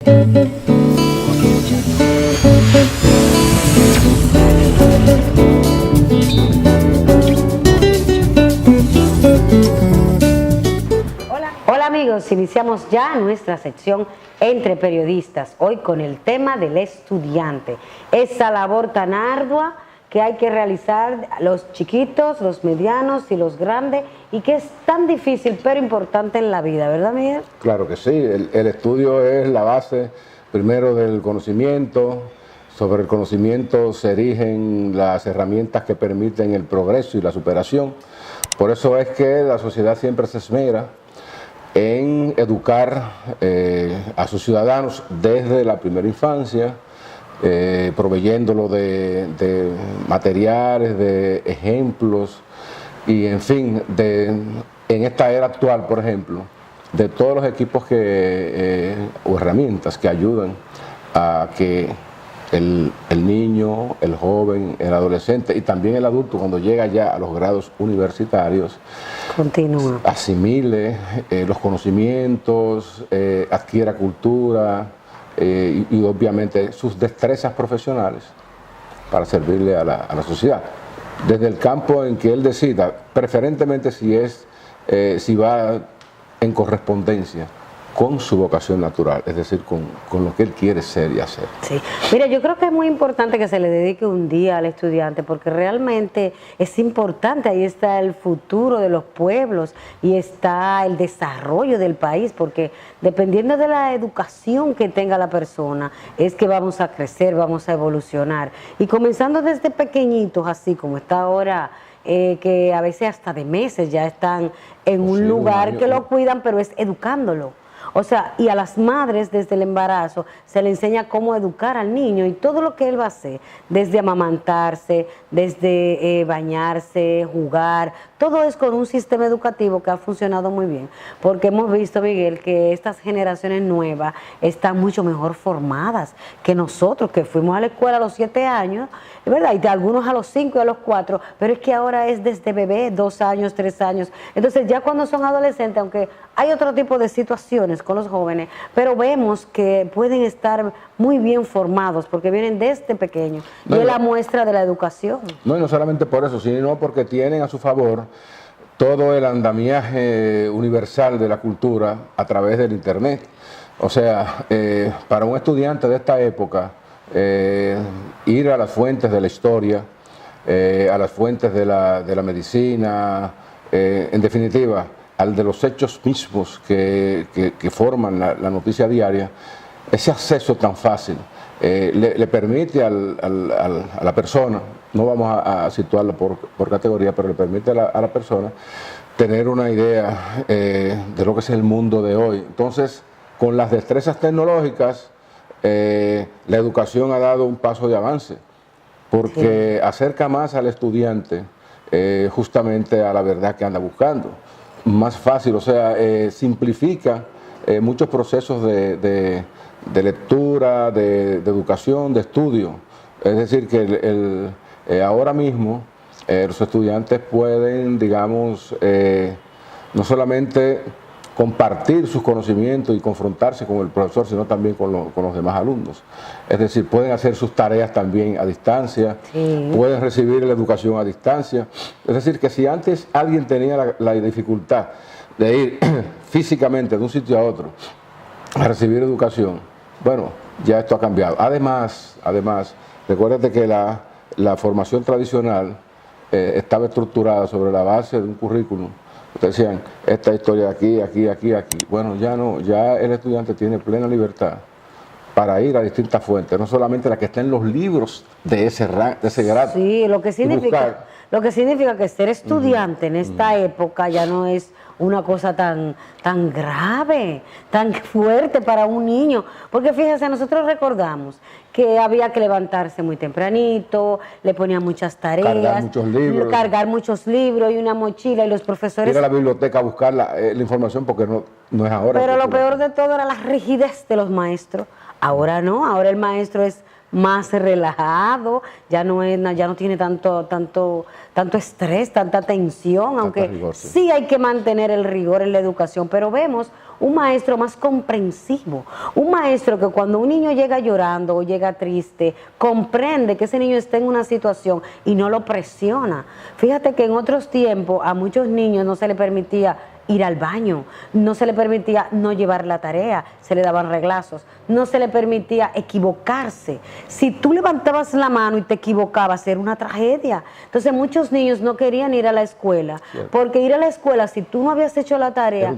Hola amigos, iniciamos ya nuestra sección Entre Periodistas, hoy con el tema del estudiante, esa labor tan ardua que hay que realizar los chiquitos, los medianos y los grandes, y que es tan difícil pero importante en la vida, ¿verdad, Miguel? Claro que sí, el estudio es la base primero del conocimiento. Sobre el conocimiento se erigen las herramientas que permiten el progreso y la superación. Por eso es que la sociedad siempre se esmera en educar a sus ciudadanos desde la primera infancia, proveyéndolo de materiales, de ejemplos y, en fin, en esta era actual, por ejemplo, de todos los equipos o herramientas que ayudan a que el niño, el joven, el adolescente y también el adulto, cuando llega ya a los grados universitarios, continúa, asimile los conocimientos, adquiera cultura y obviamente sus destrezas profesionales para servirle a la sociedad. Desde el campo en que él decida, preferentemente si va en correspondencia con su vocación natural, es decir, con lo que él quiere ser y hacer. Sí. Mira, yo creo que es muy importante que se le dedique un día al estudiante, porque realmente es importante, ahí está el futuro de los pueblos y está el desarrollo del país, porque dependiendo de la educación que tenga la persona, es que vamos a crecer, vamos a evolucionar. Y comenzando desde pequeñitos, así como está ahora, que a veces hasta de meses ya están en un lugar que lo cuidan, pero es educándolo. O sea, y a las madres desde el embarazo se le enseña cómo educar al niño y todo lo que él va a hacer, desde amamantarse, desde bañarse, jugar, todo es con un sistema educativo que ha funcionado muy bien, porque hemos visto, Miguel, que estas generaciones nuevas están mucho mejor formadas que nosotros, que fuimos a la escuela a los 7 años, es verdad, y de algunos a los 5 y a los 4, pero es que ahora es desde bebé, 2 años, 3 años, entonces ya cuando son adolescentes, aunque hay otro tipo de situaciones con los jóvenes, pero vemos que pueden estar muy bien formados porque vienen desde pequeños y es la muestra de la educación. No, y no solamente por eso, sino porque tienen a su favor todo el andamiaje universal de la cultura a través del Internet. O sea, para un estudiante de esta época, ir a las fuentes de la historia, a las fuentes de la medicina, en definitiva, al de los hechos mismos que forman la noticia diaria, ese acceso tan fácil le permite a la persona, no vamos a situarla por categoría, pero le permite a la persona tener una idea de lo que es el mundo de hoy. Entonces, con las destrezas tecnológicas, la educación ha dado un paso de avance, porque acerca más al estudiante justamente a la verdad que anda buscando. Más fácil, o sea, simplifica muchos procesos de lectura, de educación, de estudio. Es decir, que ahora mismo los estudiantes pueden, digamos, no solamente compartir sus conocimientos y confrontarse con el profesor, sino también con los demás alumnos. Es decir, pueden hacer sus tareas también a distancia, pueden recibir la educación a distancia. Es decir, que si antes alguien tenía la dificultad de ir físicamente de un sitio a otro a recibir educación, bueno, ya esto ha cambiado. Además, recuérdate que la formación tradicional estaba estructurada sobre la base de un currículum. Ustedes decían, esta historia aquí, aquí, aquí, aquí. Bueno, ya no, ya el estudiante tiene plena libertad para ir a distintas fuentes, no solamente la que está en los libros de ese grado. Sí, lo que significa que ser estudiante en esta época ya no es una cosa tan grave, tan fuerte para un niño, porque fíjense, nosotros recordamos que había que levantarse muy tempranito, le ponían muchas tareas, cargar muchos libros y una mochila, y los profesores... Ir a la biblioteca a buscar la información, porque no es ahora. Pero lo peor de todo era la rigidez de los maestros. Ahora no, ahora el maestro es más relajado, ya no tiene tanto estrés, tanta tensión, aunque rigor, sí hay que mantener el rigor en la educación, pero vemos un maestro más comprensivo, un maestro que cuando un niño llega llorando o llega triste, comprende que ese niño está en una situación y no lo presiona. Fíjate que en otros tiempos a muchos niños no se les permitía ir al baño, no se le permitía no llevar la tarea, se le daban reglazos, no se le permitía equivocarse. Si tú levantabas la mano y te equivocabas, era una tragedia. Entonces muchos niños no querían ir a la escuela, porque ir a la escuela, si tú no habías hecho la tarea,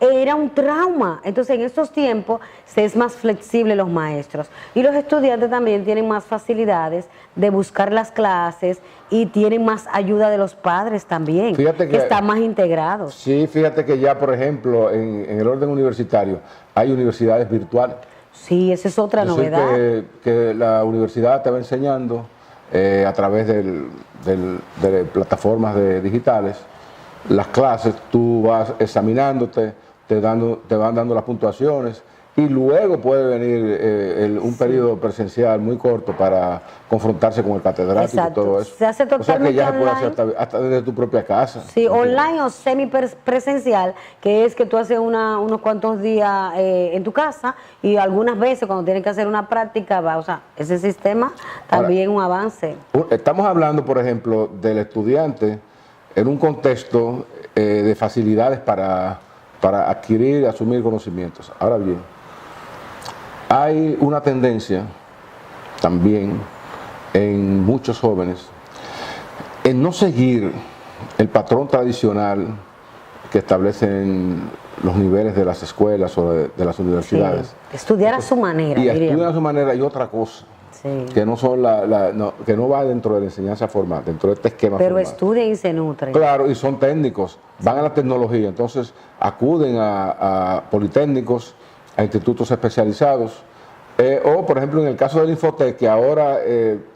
era un trauma. Entonces en estos tiempos se es más flexible los maestros y los estudiantes también tienen más facilidades de buscar las clases y tienen más ayuda de los padres también, que están más integrados. Sí, fíjate que ya, por ejemplo, en el orden universitario hay universidades virtuales. Sí, esa es otra novedad. Que la universidad te va enseñando a través de plataformas digitales las clases, tú vas examinándote, te van dando las puntuaciones y luego puede venir un periodo presencial muy corto para confrontarse con el catedrático y todo eso. Se hace totalmente o sea que ya online. Se puede hacer hasta desde tu propia casa. Sí, online o semipresencial, que es que tú haces unos cuantos días en tu casa y algunas veces cuando tienes que hacer una práctica, o sea, ese sistema también un avance. Estamos hablando, por ejemplo, del estudiante en un contexto de facilidades para adquirir y asumir conocimientos. Ahora bien, hay una tendencia también en muchos jóvenes en no seguir el patrón tradicional que establecen los niveles de las escuelas o de las universidades. Sí, estudiar a su manera. Y estudiar a su manera y otra cosa. Sí. Que no son que no va dentro de la enseñanza formal, dentro de este esquema pero formal. Estudian y se nutren. Claro, y son técnicos, van a la tecnología, entonces acuden a politécnicos, a institutos especializados, o por ejemplo en el caso del Infotep, que ahora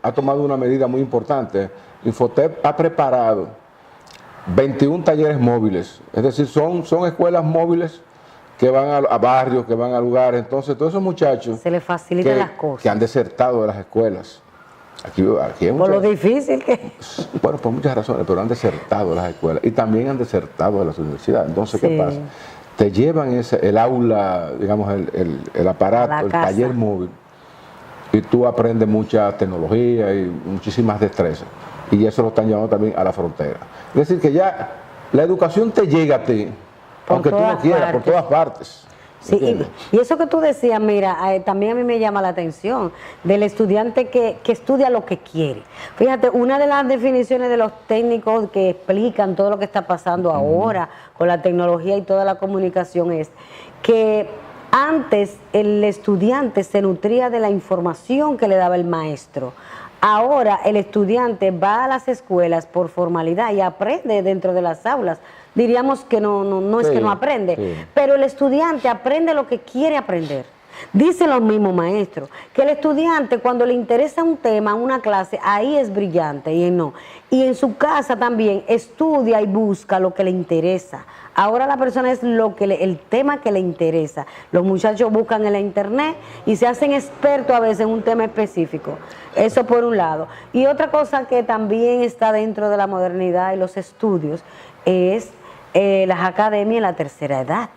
ha tomado una medida muy importante. Infotep ha preparado 21 talleres móviles, es decir, son escuelas móviles que van a barrios, que van a lugares. Entonces todos esos muchachos se les facilitan las cosas, que han desertado de las escuelas, aquí por lo difícil que... Bueno, por muchas razones, pero han desertado de las escuelas y también han desertado de las universidades. Entonces, ¿qué pasa? Te llevan el aula, digamos, el aparato, el taller móvil, y tú aprendes mucha tecnología y muchísimas destrezas. Y eso lo están llevando también a la frontera. Es decir, que ya la educación te llega a ti, aunque tú no quieras, por todas partes. Sí, y eso que tú decías, mira, también a mí me llama la atención del estudiante que estudia lo que quiere. Fíjate, una de las definiciones de los técnicos que explican todo lo que está pasando ahora con la tecnología y toda la comunicación es que antes el estudiante se nutría de la información que le daba el maestro. Ahora el estudiante va a las escuelas por formalidad y aprende dentro de las aulas. Diríamos que no es que no aprende, pero el estudiante aprende lo que quiere aprender. Dicen los mismos maestros que el estudiante cuando le interesa un tema, una clase, ahí es brillante y no. Y en su casa también estudia y busca lo que le interesa. Ahora la persona es el tema que le interesa. Los muchachos buscan en la internet y se hacen expertos a veces en un tema específico. Eso por un lado. Y otra cosa que también está dentro de la modernidad y los estudios es las academias en la tercera edad.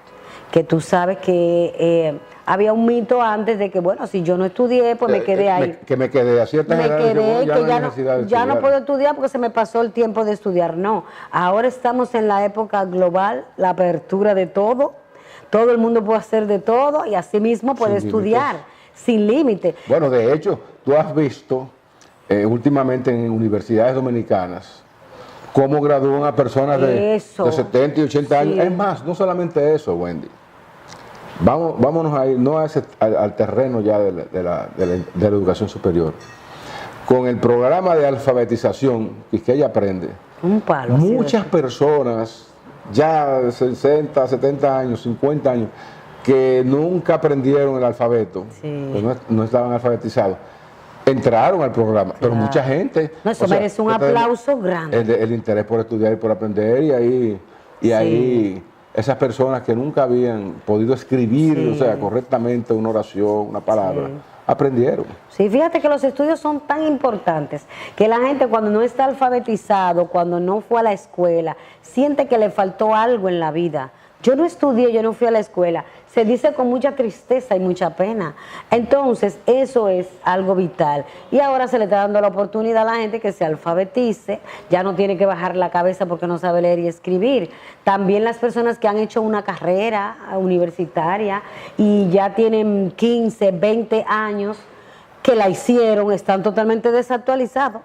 Que tú sabes que había un mito antes de que, bueno, si yo no estudié, pues me quedé ahí. Que me quedé a cierta edad. Ya no puedo estudiar porque se me pasó el tiempo de estudiar. No, ahora estamos en la época global, la apertura de todo el mundo puede hacer de todo y así mismo puede estudiar sin límite. Bueno, de hecho, tú has visto últimamente en universidades dominicanas cómo gradúan a personas de 70 y 80 años. Es más, no solamente eso, Wendy. Vámonos a ir no al terreno ya de la educación superior. Con el programa de alfabetización que ella aprende, muchas personas ya de 60, 70 años, 50 años, que nunca aprendieron el alfabeto, pues no estaban alfabetizados, entraron al programa, pero mucha gente... No, eso merece un aplauso grande. El interés por estudiar y por aprender, y ahí esas personas que nunca habían podido escribir, Sí. o sea, correctamente una oración, una palabra, aprendieron. Sí, fíjate que los estudios son tan importantes que la gente cuando no está alfabetizado, cuando no fue a la escuela, siente que le faltó algo en la vida. Yo no estudié, yo no fui a la escuela. Se dice con mucha tristeza y mucha pena. Entonces, eso es algo vital. Y ahora se le está dando la oportunidad a la gente que se alfabetice, ya no tiene que bajar la cabeza porque no sabe leer y escribir. También las personas que han hecho una carrera universitaria y ya tienen 15, 20 años, que la hicieron, están totalmente desactualizados.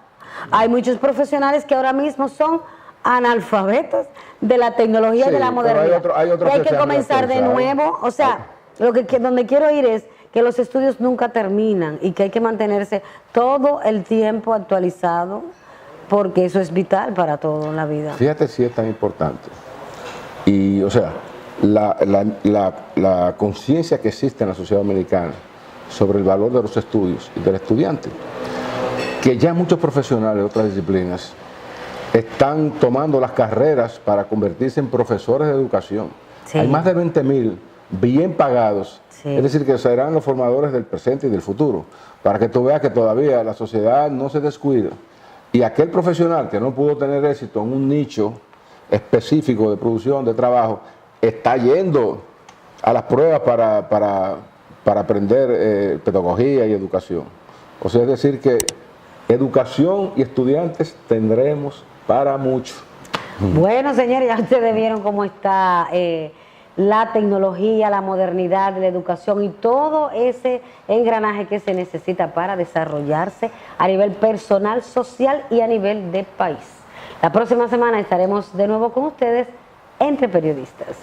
Hay muchos profesionales que ahora mismo son analfabetos de la tecnología y Sí, de la pero modernidad. hay otros Y hay que que se han comenzar de actualizado. nuevo. O sea, donde quiero ir es que los estudios nunca terminan y que hay que mantenerse todo el tiempo actualizado porque eso es vital para todo en la vida. Fíjate si es tan importante. Y, o sea, la conciencia que existe en la sociedad dominicana sobre el valor de los estudios y del estudiante, que ya muchos profesionales de otras disciplinas están tomando las carreras para convertirse en profesores de educación. Sí. Hay más de 20.000 bien pagados, Sí. es decir, que serán los formadores del presente y del futuro, para que tú veas que todavía la sociedad no se descuida. Y aquel profesional que no pudo tener éxito en un nicho específico de producción, de trabajo, está yendo a las pruebas para aprender pedagogía y educación. O sea, es decir que educación y estudiantes tendremos para mucho. Bueno, señores, ya ustedes vieron cómo está la tecnología, la modernidad, la educación y todo ese engranaje que se necesita para desarrollarse a nivel personal, social y a nivel de país. La próxima semana estaremos de nuevo con ustedes, Entre Periodistas.